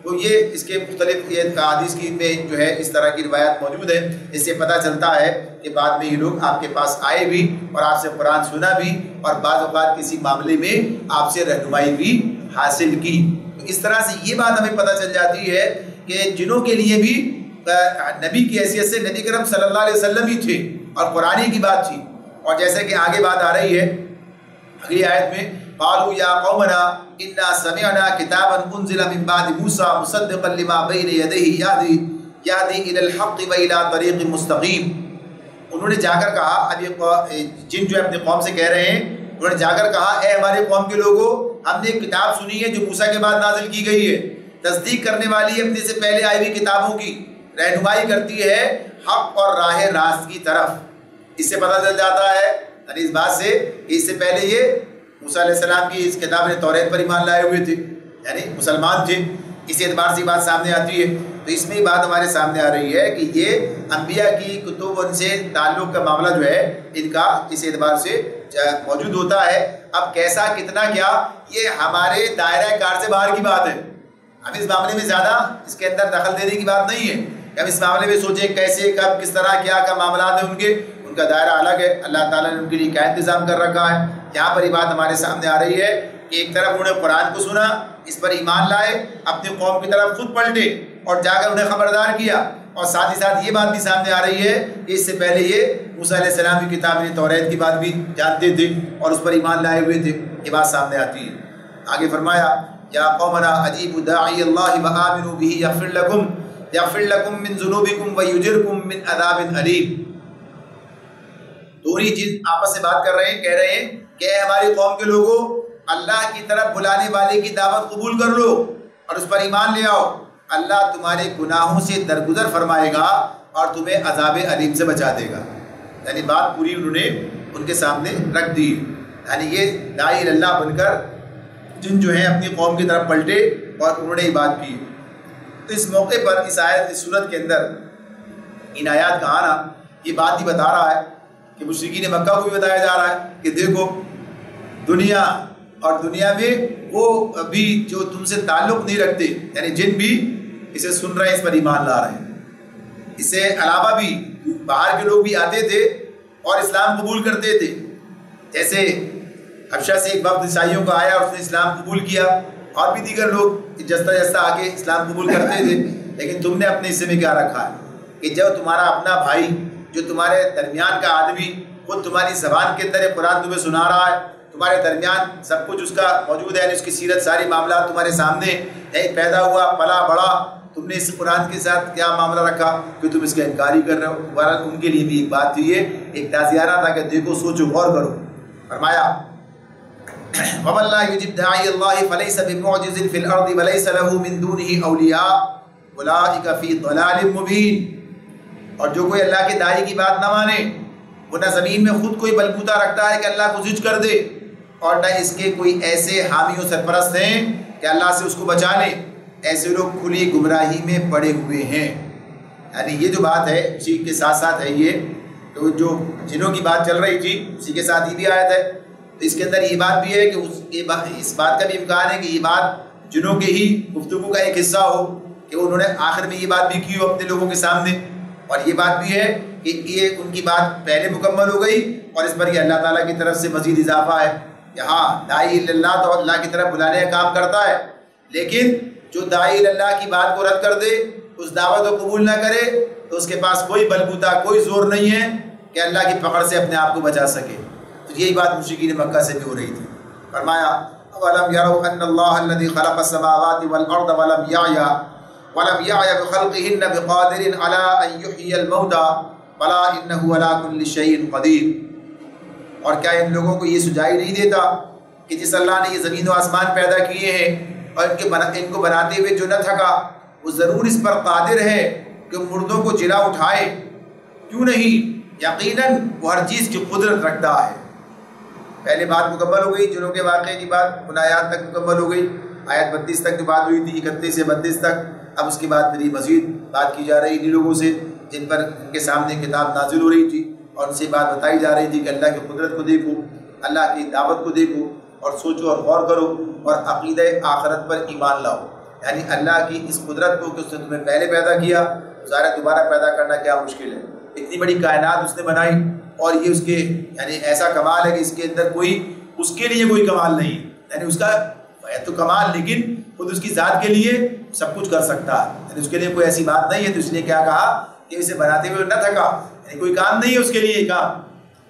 تو یہ اس کے مختلف یہ حدیث کی میں جو ہے اس طرح کی روایات موجود ہیں. اس سے پتہ چلتا ہے کہ بعد میں یہ لوگ آپ کے پاس آئے بھی اور آپ سے قرآن سنا بھی اور بعض اوقات کسی معاملے میں آپ سے رہنمائی بھی حاصل کی. تو اس طرح سے یہ بات ہمیں پتہ چل جاتی ہے کہ جنوں کے لیے بھی نبی کی حیثیت سے نبی کرم صلی اللہ علیہ وسلم ہی تھے اور قرآن کی بات تھی. اور جیسے کہ آگے بات آ رہی ہے اگلی آیت میں، قالوا یا قومنا انا سمعنا کتابا انزل من بعد موسیٰ مصدقا لما بین یدیہ یہدی الی الحق و الی طریق مستقیم. انہوں نے جا کر کہا، اب یہ جن جو اپنی قوم سے کہہ رہے ہیں، انہوں نے جا کر کہا اے ہمارے قوم کے لوگوں، ہم نے ایک کتاب سنی ہے جو موسیٰ کے بعد نازل کی گئی ہے، تصدیق کرنے والی ہے اپنے سے پہلے آئی ہوئی کتابوں کی، رہنمائی کرتی ہے حق اور راہ راست کی طرف. اس سے پتہ چل جاتا ہے یعنی اس بات سے کہ اس سے پہلے یہ موسیٰ علیہ السلام کی اس کتاب نے توریت پر ایمان لائے ہوئے تھے، یعنی مسلمان تھے. اس اعتبار سے بات سامنے آتی ہے. تو اس میں بات ہمارے سامنے آ رہی ہے کہ یہ انبیاء کی کتب ان سے تعلق کا معاملہ جو ہے ان کا اس اعتبار سے موجود ہوتا ہے. اب کیسا کتنا کیا یہ ہمارے دائرہ کار سے باہر کی بات ہے. ہم اس معاملے میں زیادہ اس کے اندر دخل دینے کی بات نہیں ہے. ہم اس معاملے میں سوچیں کیسے کب کس طرح کیا معاملات ہیں ان کا دائرہ الگ ہے. اللہ تعالیٰ نے ان کے لیے کیا انتظام کر رکھا ہے. یہاں پر یہ بات ہمارے سامنے آ رہی ہے کہ ایک طرف انہوں نے قرآن کو سنا، اس پر ایمان لائے، اپنی قوم کی طرف خود پلٹے اور جا کر انہیں خبردار کیا، اور ساتھ ہی ساتھ یہ بات بھی سامنے آ رہی ہے کہ اس سے پہلے یہ موسیٰ علیہ السلام کی کتاب توریت کی بات بھی جانتے تھے اور اس پر ایمان لائے ہوئے تھے. یہ بات سامنے آتی ہے. آگے فرمایا یا قومنا اجیبوا داعی اللہ وآمنوا به یغفر لکم من ذنوبکم ویجرکم من عذاب علیم. دونوں جن آپس سے بات کر رہے ہیں، کہہ رہے ہیں کہ اے ہماری قوم کے لوگوں، اللہ کی طرف بلانے والے کی دعوت قبول کر لو اور اس پر ایمان لے آؤ. اللہ تمہارے گناہوں سے درگزر فرمائے گا اور تمہیں عذاب علیم سے بچا دے گا. یعنی بات پوری انہوں نے ان کے سامنے رکھ دی. یعنی یہ داعی اللہ بن کر جن جو ہیں اپنی قوم کی طرف پلٹے اور انہوں نے یہ بات کی. تو اس موقع پر اس آیت اس صورت کے اندر ان آیات کا آنا یہ بات ہی بتا رہا ہے کہ مشرکین مکہ کو بھی بتایا جا رہا ہے کہ دیکھو دنیا میں وہ ابھی جو تم سے تعلق نہیں رکھتے، یعنی جن بھی اسے سن رہے ہیں، اس پر ایمان لا رہے ہیں. اس سے علاوہ بھی باہر کے لوگ بھی آتے تھے اور اسلام قبول کرتے تھے. جیسے حبشہ سے ایک وقت عیسائیوں کا آیا اور اس نے اسلام قبول کیا، اور بھی دیگر لوگ جستا آ کے اسلام قبول کرتے تھے. لیکن تم نے اپنے حصے میں کیا رکھا ہے کہ جب تمہارا اپنا بھائی جو تمہارے درمیان کا آدمی خود تمہاری زبان کے اندر قرآن تمہیں سنا رہا ہے، تمہارے درمیان سب کچھ اس کا موجود ہے، یعنی اس کی سیرت ساری معاملات تمہارے سامنے ہے، پیدا ہوا پلا بڑا، تم نے اس قرآن کے ساتھ کیا معاملہ رکھا کہ تم اس کا انکار ہی کر رہے ہو. بہرحال ان کے لیے بھی ایک بات تھی، یہ ایک تعزیرہ تھا کہ دیکھو سوچو غور کرو. فرمایا وَمَن لَّا يُجِبْ دَاعِيَ اللَّهِ فَلَيْسَ بِمُعْجِزٍ فِي الْأَرْضِ وَلَيْسَ لَهُ مِن دُونِهِ أَوْلِيَاءُ أُولَٰئِكَ فِي ضَلَالٍ مُّبِينٍ. اور جو کوئی اللہ کے داعی کی بات نہ مانے، وہ نہ زمین میں خود کوئی بلبوتا رکھتا ہے کہ اللہ کو زج کر دے، اور نہ اس کے کوئی ایسے حامی و سرپرست ہیں کہ اللہ سے اس کو بچا لے. ایسے لوگ کھلی گمراہی میں پڑے ہوئے ہیں. یعنی یہ جو بات ہے اسی کے ساتھ ساتھ ہے، یہ تو جو جنوں کی بات چل رہی تھی اسی کے ساتھ یہ بھی آیت ہے. تو اس کے اندر یہ بات بھی ہے کہ اس بات کا بھی امکان ہے کہ یہ بات جنوں کے ہی گفتگو کا ایک حصہ ہو کہ انہوں نے آخر میں یہ بات بھی کی ہو اپنے لوگوں کے سامنے. اور یہ بات بھی ہے کہ یہ ان کی بات پہلے مکمل ہو گئی اور اس پر یہ اللہ تعالیٰ کی طرف سے مزید اضافہ ہے. یہاں داعی اللہ تو اللہ کی طرف بلانے کا کام کرتا ہے، لیکن جو داعی اللہ کی بات کو رد کر دے، اس دعوت کو قبول نہ کرے، تو اس کے پاس کوئی بلبوتا کوئی زور نہیں ہے کہ اللہ کی پکڑ سے اپنے آپ کو بچا سکے. تو یہی بات مشرکین مکہ سے بھی ہو رہی تھی. فرمایا اولم یروا ان اللہ الذی خلق السماوات والارض ولم یعی بخلقهن بقادر علی ان یحیی الموتى بلی انہ علی کل شیء قدیر. اور کیا ان لوگوں کو یہ سجائی نہیں دیتا کہ جس اللہ نے یہ زمین و آسمان پیدا کیے ہیں اور ان کو بناتے ہوئے جو نہ تھکا، وہ ضرور اس پر قادر ہے کہ مردوں کو جلا اٹھائے. کیوں نہیں؟ یقیناً وہ ہر چیز کی قدرت رکھتا ہے. پہلے بات مکمل ہو گئی، جنوں کے واقعے کی بات ان آیات تک مکمل ہو گئی. آیت 32 تک جو بات ہوئی تھی 31 سے 32 تک. اب اس کے بعد میری مزید بات کی جا رہی انہی لوگوں سے جن پر ان کے سامنے کتاب نازل ہو رہی تھی، اور ان سے بات بتائی جا رہی تھی کہ اللہ کی قدرت کو دیکھو، اللہ کی دعوت کو دیکھو اور سوچو اور غور کرو اور عقیدہ آخرت پر ایمان لاؤ. یعنی اللہ کی اس قدرت کو کہ اس نے تمہیں پہلے پیدا کیا، ظاہر دوبارہ پیدا کرنا کیا مشکل ہے. اتنی بڑی کائنات اس نے بنائی اور یہ اس کے یعنی ایسا کمال ہے کہ اس کے اندر کوئی اس کے لیے کوئی کمال نہیں. یعنی اس کا ہے تو کمال، لیکن خود اس کی ذات کے لیے سب کچھ کر سکتا ہے. یعنی اس کے لیے کوئی ایسی بات نہیں ہے. تو اس نے کیا کہا کہ اسے بناتے ہوئے نہ تھکا، یعنی کوئی کام نہیں ہے اس کے لیے یہ کام.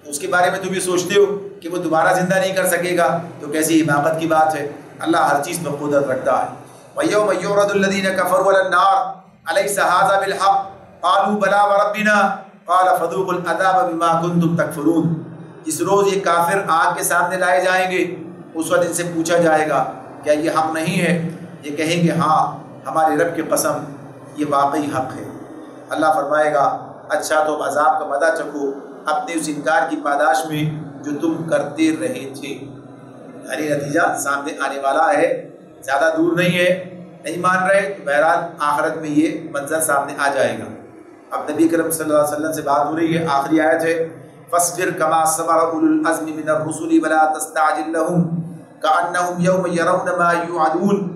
اس کے بارے میں تم یہ سوچتے ہو کہ وہ دوبارہ زندہ نہیں کر سکے گا، تو کیسی حماقت کی بات ہے. اللہ ہر چیز پر قدرت رکھتا ہے. وَيَوْمَ يُعْرَضُ الَّذِينَ كَفَرُوا عَلَى النَّارِ أَلَيْسَ هَذَا بِالْحَقِّ قَالُوا بَلَىٰ وَرَبِّنَا قَالَ فَذُوقُوا الْعَذَابَ بِمَا كُنتُمْ تَكْفُرُونَ. اس روز یہ کافر آگ کے سامنے لائے جائیں گے. اس وقت ان سے پوچھا جائے گا کیا یہ حق نہیں ہے؟ یہ کہیں گے ہاں ہمارے رب کی قسم یہ واقعی حق ہے. اللہ فرمائے گا اچھا تو عذاب کا مزہ چکھو اپنے اس انکار کی پاداش میں جو تم کرتے رہے تھے. یعنی نتیجہ سامنے آنے والا ہے، زیادہ دور نہیں ہے. نہیں مان رہے تو بہرحال آخرت میں یہ منظر سامنے آ جائے گا. اب نبی کرم صلی اللہ علیہ وسلم سے بات ہو رہی ہے. آخری آیت ہے فاصبر كما صبر اولو العزم من الرسل ولا تستعجل لهم كأنهم يوم يرون ما يوعدون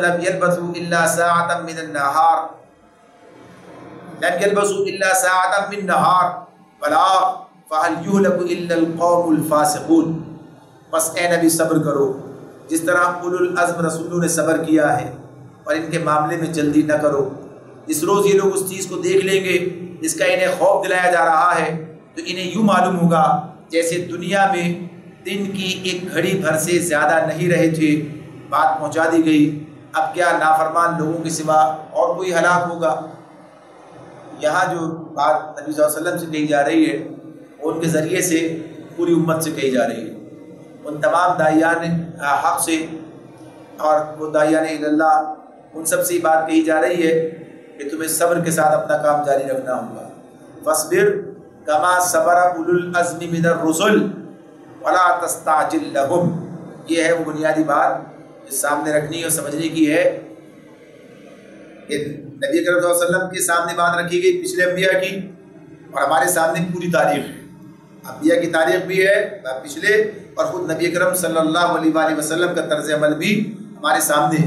لم يلبثوا إلا ساعة من النهار بلاغ فهل يهلك إلا القوم الفاسقون. بس اے نبی صبر کرو جس طرح اولو العزم رسولوں نے صبر کیا ہے، اور ان کے معاملے میں جلدی نہ کرو. جس روز یہ لوگ اس چیز کو دیکھ لیں گے جس کا انہیں خوف دلایا جا رہا ہے تو انہیں یوں معلوم ہوگا جیسے دنیا میں دن کی ایک گھڑی بھر سے زیادہ نہیں رہے تھے، بات پہنچا دی گئی، اب کیا نافرمان لوگوں کے سوا اور کوئی ہلاک ہوگا۔ یہاں جو بات نبی صلی اللہ علیہ وسلم سے کہی جا رہی ہے وہ ان کے ذریعے سے پوری امت سے کہی جا رہی ہے، ان تمام داعیان حق سے اور وہ داعیان اللہ ان سب سے یہ بات کہی جا رہی ہے کہ تمہیں صبر کے ساتھ اپنا کام جاری رکھنا ہوگا۔ فاصبر کما صبر اولو العزم من الرسل ولا تستعجل لهم، یہ ہے وہ بنیادی بات جو سامنے رکھنی اور سمجھنے کی ہے کہ نبی کریم صلی اللہ علیہ وسلم کے سامنے بات رکھی گئی پچھلے انبیاء کی، اور ہمارے سامنے پوری تاریخ ہے، انبیاء کی تاریخ بھی ہے پچھلے، اور خود نبی کریم صلی اللہ علیہ وآلہ وسلم کا طرز عمل بھی ہمارے سامنے،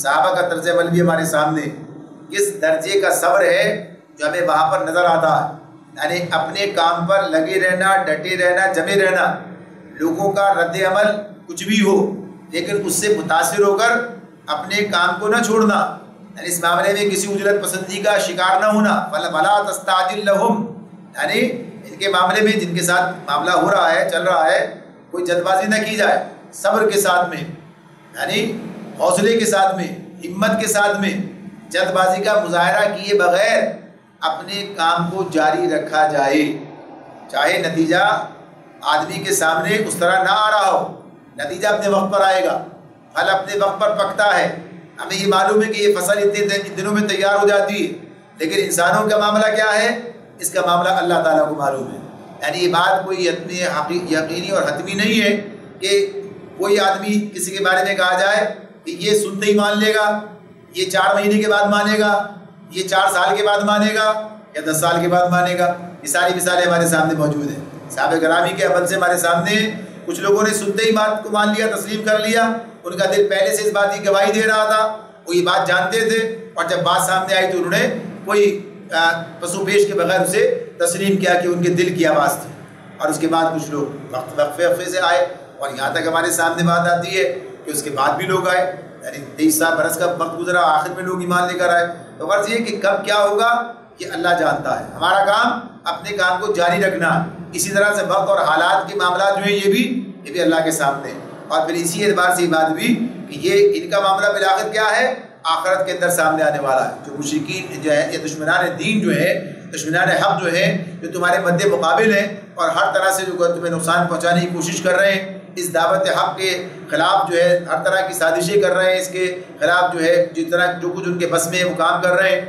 صحابہ کا طرز عمل بھی ہمارے سامنے، کس درجے کا صبر ہے جو ہمیں وہاں پر نظر آتا ہے، یعنی اپنے کام پر لگے رہنا، ڈٹے رہنا، جمے رہنا، لوگوں کا رد عمل کچھ بھی ہو لیکن اس سے متاثر ہو کر اپنے کام کو نہ چھوڑنا، یعنی اس معاملے میں کسی اجرت پسندی کا شکار نہ ہونا، وَلَا تَسْتَعْجِلْ لَهُمْ، یعنی ان کے معاملے میں جن کے ساتھ معاملہ ہو رہا ہے، چل رہا ہے، کوئی جلد بازی نہ کی جائے، صبر کے ساتھ میں، یعنی حوصلے کے ساتھ میں، ہمت کے ساتھ میں، جلد بازی کا مظاہرہ کیے بغیر اپنے کام کو جاری رکھا جائے، چاہے نتیجہ آدمی کے سامنے اس طرح نہ آ رہا ہو، نتیجہ اپنے وقت پر آئے گا، پھل اپنے وقت پر پکتا ہے، ہمیں یہ معلوم ہے کہ یہ فصل اتنے دنوں میں تیار ہو جاتی ہے، لیکن انسانوں کا معاملہ کیا ہے، اس کا معاملہ اللہ تعالیٰ کو معلوم ہے۔ یعنی یہ بات کوئی یقینی اور حتمی نہیں ہے کہ کوئی آدمی کسی کے بارے میں کہا جائے کہ یہ سنتے ہی مان لے گا، یہ 4 مہینے کے بعد مانے گا، یہ 4 سال کے بعد مانے گا یا 10 سال کے بعد مانے گا۔ یہ ساری مثالیں ہمارے سامنے موجود ہیں، صحابہ کرامی کے عمل سے ہمارے سامنے کچھ لوگوں نے سنتے ہی بات کو مان لیا، تسلیم کر لیا، ان کا دل پہلے سے اس بات کی گواہی دے رہا تھا، وہ یہ بات جانتے تھے، اور جب بات سامنے آئی تو انہوں نے کوئی پسو پیش کے بغیر اسے تسلیم کیا کہ ان کے دل کی آواز تھی۔ اور اس کے بعد کچھ لوگ وقفے سے آئے، اور یہاں تک ہمارے سامنے بات آتی ہے کہ اس کے بعد بھی لوگ آئے، یعنی 23 برس کا وقت گزرا، آخر میں لوگ ایمان لے کر آئے۔ تو غرض یہ کہ کب کیا ہوگا یہ اللہ جانتا ہے، ہمارا کام اپنے کام کو جاری رکھنا۔ اسی طرح سے وقت اور حالات کے معاملات جو ہیں یہ بھی اللہ کے سامنے، اور پھر اسی اعتبار سے یہ بات بھی کہ یہ ان کا معاملہ بالآخر کیا ہے، آخرت کے اندر سامنے آنے والا ہے۔ جو مشرکین جو ہے، یہ دشمنان دین جو ہے، دشمنان حق جو ہیں، جو تمہارے مد مقابل ہیں اور ہر طرح سے جو تمہیں نقصان پہنچانے کی کوشش کر رہے ہیں، اس دعوت حق کے خلاف جو ہے ہر طرح کی سازشیں کر رہے ہیں، اس کے خلاف جو ہے جو کچھ ان کے بس میں وہ کام کر رہے ہیں،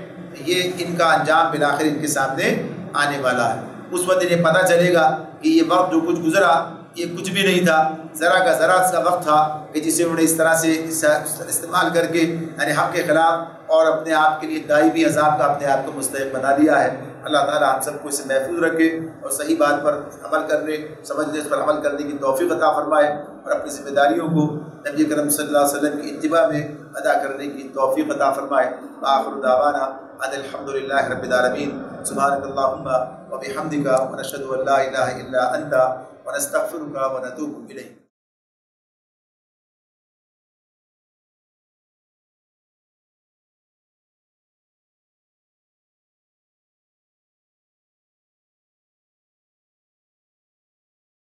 یہ ان کا انجام بالآخر ان کے سامنے آنے والا ہے۔ اس وقت انہیں پتہ چلے گا کہ یہ وقت جو کچھ گزرا یہ کچھ بھی نہیں تھا، ذرا کا ذرا کا وقت تھا کہ جسے انہوں نے اس طرح سے استعمال کر کے یعنی حق کے خلاف اور اپنے آپ کے لیے دائمی عذاب کا اپنے آپ کو مستحق بنا لیا ہے۔ اللہ تعالیٰ ہم سب کو اسے محفوظ رکھے اور صحیح بات پر عمل کرنے، سمجھنے، اس پر عمل کرنے کی توفیق عطا فرمائے، اور اپنی ذمہ داریوں کو نبی کریم صلی اللہ علیہ وسلم کی اتباع میں ادا کرنے کی توفیق عطا فرمائے۔ آخر دعوانا ان الحمد للہ رب العالمین، سبحانک اللہم و بحمدک، ونشہد ان لا الہ الا انت، ونستغفرک ونتوب الیک۔